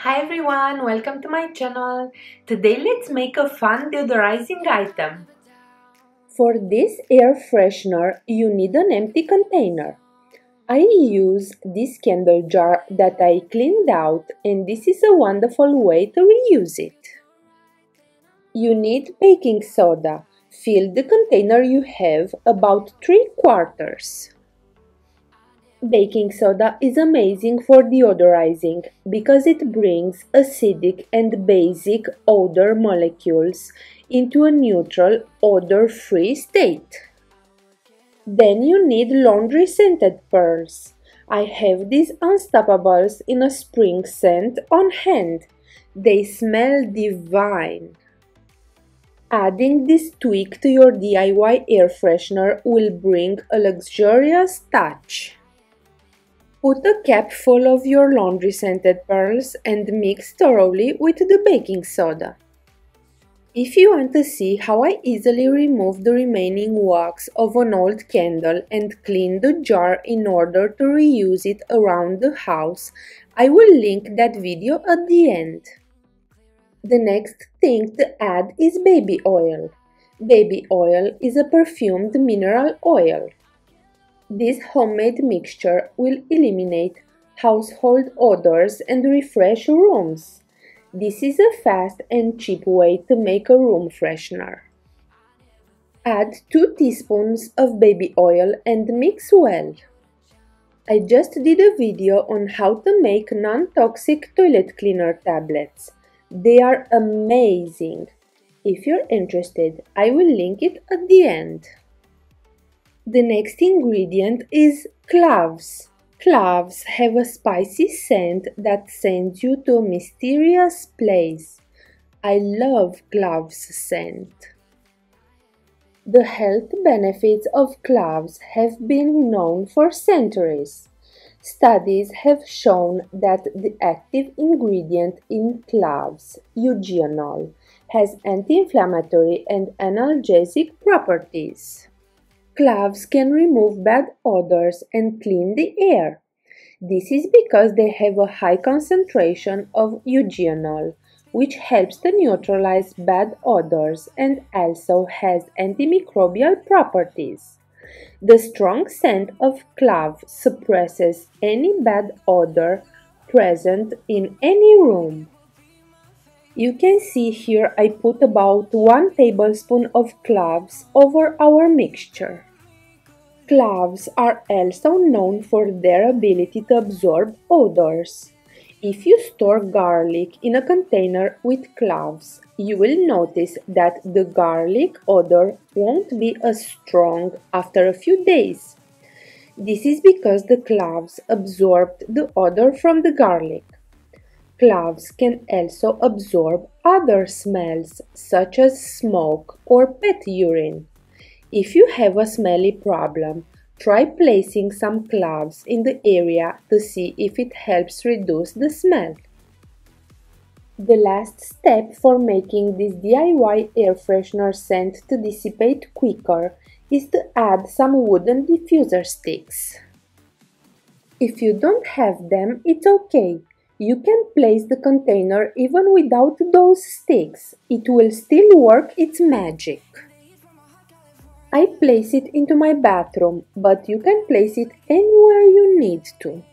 Hi everyone, welcome to my channel. Today let's make a fun deodorizing item. For this air freshener, you need an empty container. I use this candle jar that I cleaned out, and this is a wonderful way to reuse it. You need baking soda. Fill the container you have about 3/4. Baking soda is amazing for deodorizing because it brings acidic and basic odor molecules into a neutral, odor-free state. Then you need laundry scented pearls. I have these unstoppables in a spring scent on hand. They smell divine. Adding this tweak to your DIY air freshener will bring a luxurious touch. Put a cap full of your laundry scented pearls and mix thoroughly with the baking soda. If you want to see how I easily remove the remaining wax of an old candle and clean the jar in order to reuse it around the house, I will link that video at the end. The next thing to add is baby oil. Baby oil is a perfumed mineral oil. This homemade mixture will eliminate household odors and refresh rooms. This is a fast and cheap way to make a room freshener. Add 2 teaspoons of baby oil and mix well. I just did a video on how to make non-toxic toilet cleaner tablets. They are amazing. If you're interested, I will link it at the end. The next ingredient is cloves. Cloves have a spicy scent that sends you to a mysterious place. I love cloves scent. The health benefits of cloves have been known for centuries. Studies have shown that the active ingredient in cloves, eugenol, has anti-inflammatory and analgesic properties. Cloves can remove bad odors and clean the air. This is because they have a high concentration of eugenol, which helps to neutralize bad odors and also has antimicrobial properties. The strong scent of clove suppresses any bad odor present in any room. You can see here I put about 1 tablespoon of cloves over our mixture. Cloves are also known for their ability to absorb odors. If you store garlic in a container with cloves, you will notice that the garlic odor won't be as strong after a few days. This is because the cloves absorbed the odor from the garlic. Cloves can also absorb other smells, such as smoke or pet urine. If you have a smelly problem, try placing some cloves in the area to see if it helps reduce the smell. The last step for making this DIY air freshener scent to dissipate quicker is to add some wooden diffuser sticks. If you don't have them, it's okay. You can place the container even without those sticks. It will still work its magic. I place it into my bathroom, but you can place it anywhere you need to.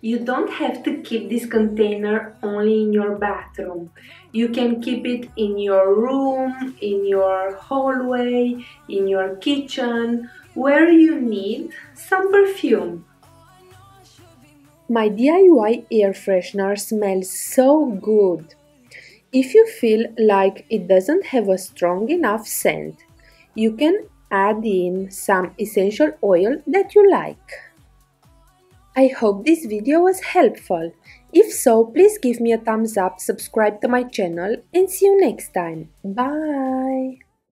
You don't have to keep this container only in your bathroom. You can keep it in your room, in your hallway, in your kitchen, where you need some perfume. My DIY air freshener smells so good. If you feel like it doesn't have a strong enough scent, you can add in some essential oil that you like. I hope this video was helpful. If so, please give me a thumbs up, subscribe to my channel, and see you next time. Bye!